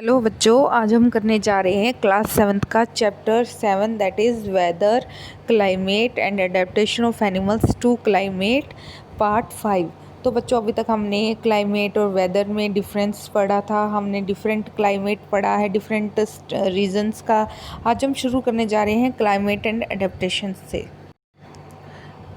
Hello बच्चों, आज हम करने जा रहे हैं क्लास 7th का chapter 7 that is weather, climate and adaptation of animals to climate part 5। तो बच्चों, अभी तक हमने क्लाइमेट और वेदर में डिफरेंस पढ़ा था। हमने डिफरेंट क्लाइमेट पढ़ा है, डिफरेंट रीजन्स का। आज हम शुरू करने जा रहे हैं क्लाइमेट एंड एडेप्टेशन से।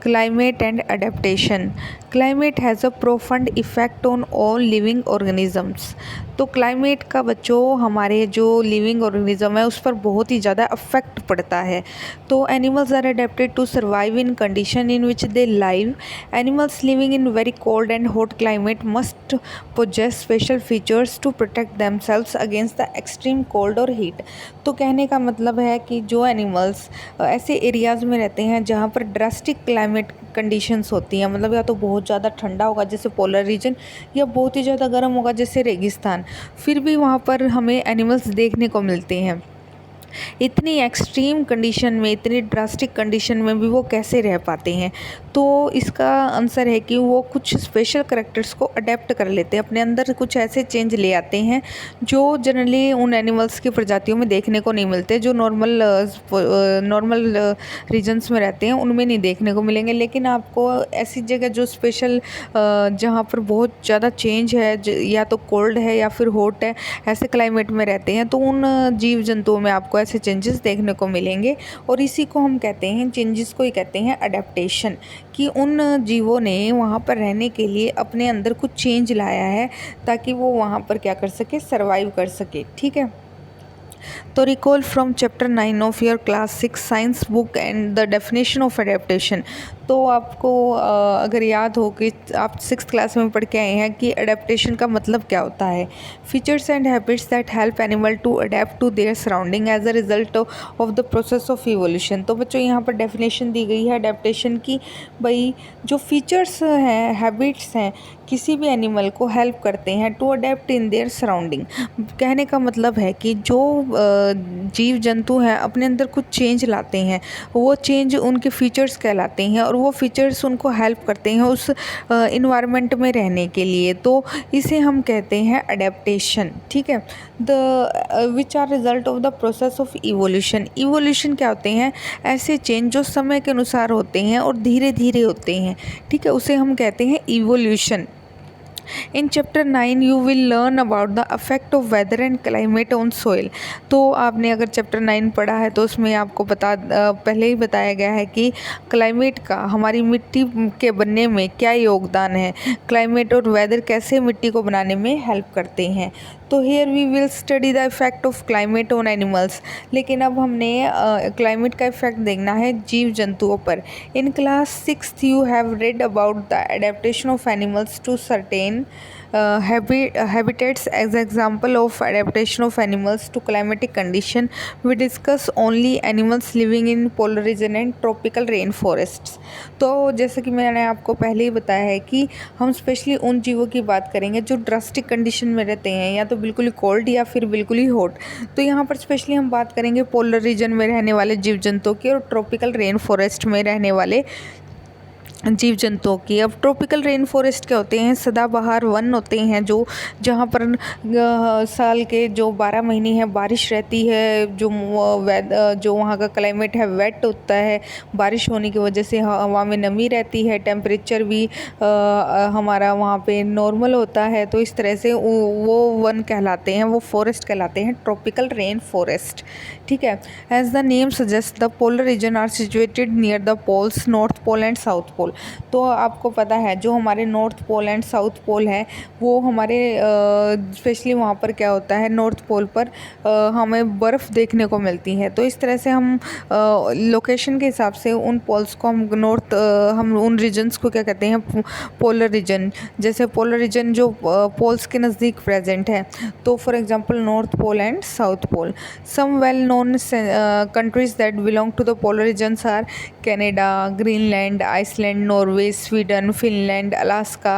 Climate and adaptation. Climate has a profound effect on all living organisms. तो क्लाइमेट का बच्चों हमारे जो लिविंग ऑर्गेनिज्म है उस पर बहुत ही ज़्यादा अफेक्ट पड़ता है। तो animals are adapted to survive in condition in which they live. Animals living in very cold and hot climate must possess special features to protect themselves against the extreme cold और heat. तो कहने का मतलब है कि जो animals ऐसे areas में रहते हैं जहाँ पर ड्रास्टिक क्लाइमेट कंडीशंस होती हैं, मतलब या तो बहुत ज़्यादा ठंडा होगा जैसे पोलर रीजन, या बहुत ही ज़्यादा गर्म होगा जैसे रेगिस्तान, फिर भी वहाँ पर हमें एनिमल्स देखने को मिलते हैं। इतनी एक्सट्रीम कंडीशन में, इतनी ड्रास्टिक कंडीशन में भी वो कैसे रह पाते हैं? तो इसका आंसर है कि वो कुछ स्पेशल करैक्टर्स को अडेप्ट कर लेते हैं, अपने अंदर कुछ ऐसे चेंज ले आते हैं जो जनरली उन एनिमल्स की प्रजातियों में देखने को नहीं मिलते, जो नॉर्मल रीजन्स में रहते हैं उनमें नहीं देखने को मिलेंगे। लेकिन आपको ऐसी जगह जो स्पेशल जहाँ पर बहुत ज़्यादा चेंज है, या तो कोल्ड है या फिर हॉट है, ऐसे क्लाइमेट में रहते हैं, तो उन जीव जंतुओं में आपको ऐसे चेंजेस देखने को मिलेंगे। और इसी को हम कहते हैं, चेंजेस को ही कहते हैं अडेप्टेशन, कि उन जीवों ने वहाँ पर रहने के लिए अपने अंदर कुछ चेंज लाया है ताकि वो वहाँ पर क्या कर सके, सर्वाइव कर सके। ठीक है। तो recall from chapter 9 of your class 6 science book and the definition of adaptation. तो आपको अगर याद हो कि आप 6th क्लास में पढ़ के आए हैं कि अडेप्टेशन का मतलब क्या होता है। Features and habits that help animal to adapt to their surrounding as a result of the process of evolution. तो बच्चों, यहाँ पर डेफिनेशन दी गई है अडेप्टेशन की। भाई, जो फीचर्स हैं, हैबिट्स हैं, किसी भी एनिमल को हेल्प करते हैं to adapt in their surrounding. कहने का मतलब है कि जो जीव जंतु हैं अपने अंदर कुछ चेंज लाते हैं, वो चेंज उनके फीचर्स कहलाते हैं, और वो फीचर्स उनको हेल्प करते हैं उस इन्वायरमेंट में रहने के लिए। तो इसे हम कहते हैं अडेप्टेशन। ठीक है। The which are result of the process of evolution. Evolution क्या होते हैं? ऐसे चेंज जो समय के अनुसार होते हैं और धीरे धीरे होते हैं। ठीक है, उसे हम कहते हैं evolution. In chapter 9 you will learn about the affect of weather and climate on soil. तो आपने अगर चैप्टर 9 पढ़ा है तो उसमें आपको पहले ही बताया गया है कि क्लाइमेट का हमारी मिट्टी के बनने में क्या योगदान है, क्लाइमेट और वेदर कैसे मिट्टी को बनाने में हेल्प करते हैं। तो here we will study the effect of climate on animals. लेकिन अब हमने क्लाइमेट का इफेक्ट देखना है जीव जंतुओं पर। In class 6th you have read about the adaptation of animals to certain habitats as example of adaptation of animals to climatic condition. We discuss only animals living in polar region and tropical rainforests. तो जैसे कि मैंने आपको पहले ही बताया है कि हम स्पेशली उन जीवों की बात करेंगे जो ड्रास्टिक कंडीशन में रहते हैं, या तो बिल्कुल ही कोल्ड या फिर बिल्कुल ही हॉट। तो यहाँ पर स्पेशली हम बात करेंगे पोलर रीजन में रहने वाले जीव जंतुओं की और ट्रॉपिकल रेन फॉरेस्ट में रहने वाले जीव जंतुओं की। अब ट्रॉपिकल रेन फॉरेस्ट क्या होते हैं? सदाबहार वन होते हैं जो जहाँ पर साल के जो 12 महीने हैं बारिश रहती है, जो वहाँ का क्लाइमेट है वेट होता है, बारिश होने की वजह से हवा में नमी रहती है, टेम्परेचर भी हमारा वहाँ पे नॉर्मल होता है। तो इस तरह से वो वन कहलाते हैं, वो फॉरेस्ट कहलाते हैं ट्रॉपिकल रेन फॉरेस्ट। ठीक है। As the name suggest the polar region are situated near the poles, north pole and south pole. तो आपको पता है जो हमारे north pole and south pole है वो हमारे स्पेशली वहाँ पर क्या होता है, नॉर्थ पोल पर हमें बर्फ़ देखने को मिलती है। तो इस तरह से हम लोकेशन के हिसाब से उन पोल्स को हम उन रीजन्स को क्या कहते हैं, पोलर रीजन। जैसे पोलर रीजन जो पोल्स के नज़दीक प्रेजेंट है, तो for example north pole and south pole. Some well known countries that belong to the polar regions are Canada, Greenland, Iceland, Norway, Sweden, Finland, Alaska,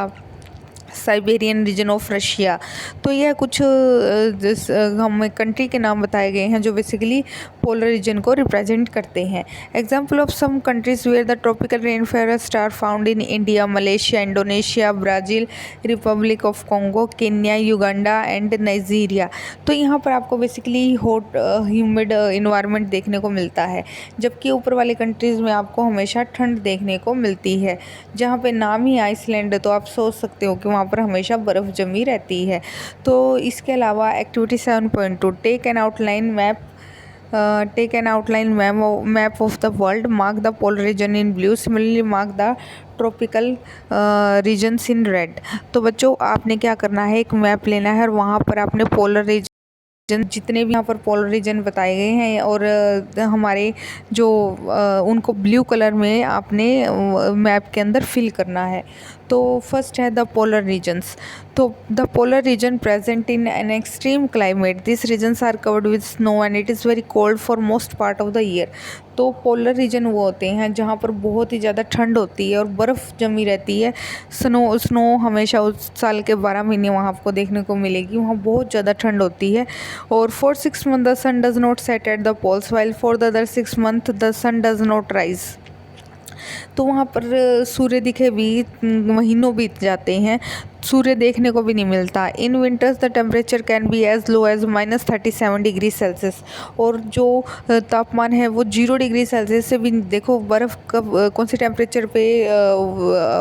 Siberian region of Russia. तो यह कुछ हम country के नाम बताए गए हैं जो बेसिकली पोलर रीजन को रिप्रेजेंट करते हैं। Example of some countries where the tropical rain forest are found in India, Malaysia, Indonesia, Brazil, Republic of Congo, Kenya, Uganda and Nigeria. तो यहाँ पर आपको बेसिकली हॉट ह्यूमिड इन्वायरमेंट देखने को मिलता है, जबकि ऊपर वाली कंट्रीज़ में आपको हमेशा ठंड देखने को मिलती है। जहाँ पे नाम ही आइसलैंड, तो आप सोच सकते हो कि वहाँ पर हमेशा बर्फ़ जमी रहती है। तो इसके अलावा activity 7.2 take an outline map of the world, mark the polar region in blue, similarly mark the tropical regions in red. तो बच्चों आपने क्या करना है, एक मैप लेना है और वहाँ पर आपने पोलर रीजन जितने भी यहाँ पर पोलर रीजन बताए गए हैं और हमारे जो उनको ब्लू कलर में आपने मैप के अंदर फिल करना है। तो फर्स्ट है द पोलर रीजन्स। तो the polar region present in an extreme climate, this regions are covered with snow and it is very cold for most part of the year. तो polar region वो होते हैं जहाँ पर बहुत ही ज़्यादा ठंड होती है और बर्फ़ जमी रहती है। स्नो हमेशा उस साल के 12 महीने वहाँ आपको देखने को मिलेगी, वहाँ बहुत ज़्यादा ठंड होती है। और for 6 months the sun does not set at the poles, while for the other 6 months the sun does not rise. तो वहाँ पर सूर्य दिखे भी महीनों बीत जाते हैं, सूर्य देखने को भी नहीं मिलता। In winters the temperature can be as low as -37 degree Celsius. और जो तापमान है वो 0 डिग्री सेल्सियस से भी, देखो बर्फ़ कब कौन से टेम्परेचर पे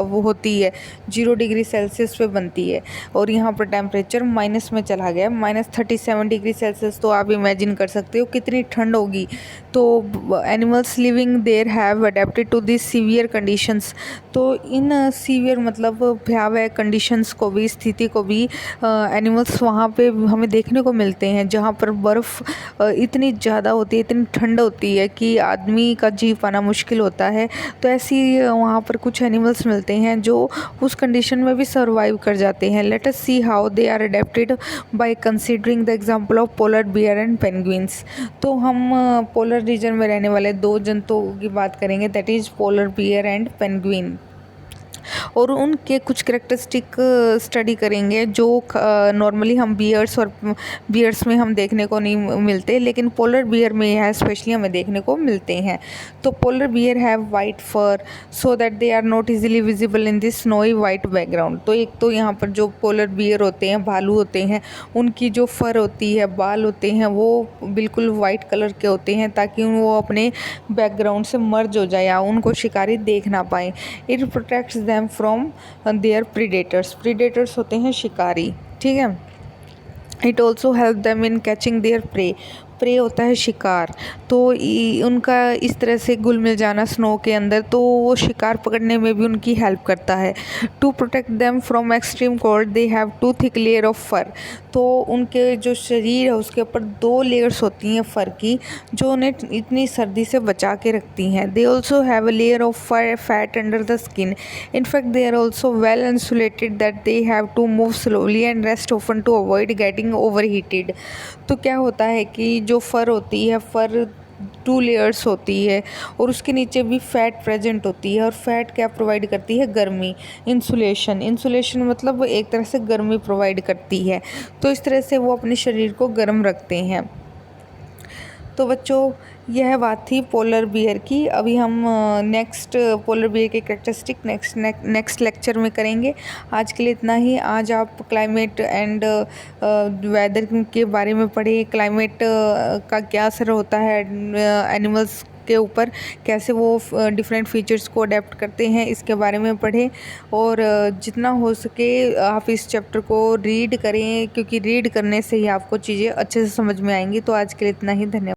वो होती है, 0 डिग्री सेल्सियस पे बनती है, और यहाँ पर टेम्परेचर माइनस में चला गया, -37 डिग्री सेल्सियस। तो आप इमेजिन कर सकते हो कितनी ठंड होगी। तो animals living there have adapted to this severe conditions. तो इन सीवियर मतलब भयावह कंडीशंस को भी, स्थिति को भी एनिमल्स वहाँ पे हमें देखने को मिलते हैं, जहाँ पर बर्फ़ इतनी ज़्यादा होती है, इतनी ठंड होती है कि आदमी का जी पाना मुश्किल होता है। तो ऐसी वहाँ पर कुछ एनिमल्स मिलते हैं जो उस कंडीशन में भी सर्वाइव कर जाते हैं। Let us see how they are adapted by considering the example of polar bear and penguins. तो हम पोलर रीजन में रहने वाले 2 जंतुओं की बात करेंगे, that is polar bear and penguin, और उनके कुछ कैरेक्टरिस्टिक स्टडी करेंगे जो नॉर्मली हम बियर्स में हम देखने को नहीं मिलते, लेकिन पोलर बियर में यह स्पेशली हमें देखने को मिलते हैं। तो polar bear have white fur so that they are not easily visible in this snowy white background. तो एक तो यहाँ पर जो पोलर बियर होते हैं, भालू होते हैं, उनकी जो फर होती है, बाल होते हैं, वो बिल्कुल वाइट कलर के होते हैं ताकि वो अपने बैकग्राउंड से मर्ज हो जाए या उनको शिकारी देख ना पाए। It protects them from their predators होते हैं शिकारी, ठीक है। It also help them in catching their prey होता है शिकार। तो उनका इस तरह से घुल मिल जाना स्नो के अंदर, तो वो शिकार पकड़ने में भी उनकी हेल्प करता है। To protect them from extreme cold they have 2 thick layer of fur. तो उनके जो शरीर है उसके ऊपर 2 लेयर्स होती हैं फ़र की, जो उन्हें इतनी सर्दी से बचा के रखती हैं। They also have a layer of fat under the skin. In fact they are also well insulated that they have to move slowly and rest often to avoid getting over heated. तो क्या होता है कि जो फ़र होती है, फ़र 2 लेयर्स होती है और उसके नीचे भी फैट प्रेजेंट होती है, और फैट क्या प्रोवाइड करती है, गर्मी। इंसुलेशन मतलब एक तरह से गर्मी प्रोवाइड करती है। तो इस तरह से वो अपने शरीर को गर्म रखते हैं। तो बच्चों यह बात थी पोलर बियर की। अभी हम नेक्स्ट पोलर बियर के कैरेक्टरिस्टिक नेक्स्ट लेक्चर में करेंगे। आज के लिए इतना ही। आज आप क्लाइमेट एंड वेदर के बारे में पढ़े, क्लाइमेट का क्या असर होता है एनिमल्स के ऊपर, कैसे वो डिफरेंट फीचर्स को अडेप्ट करते हैं, इसके बारे में पढ़ें। और जितना हो सके आप इस चैप्टर को रीड करें, क्योंकि रीड करने से ही आपको चीज़ें अच्छे से समझ में आएंगी। तो आज के लिए इतना ही। धन्यवाद।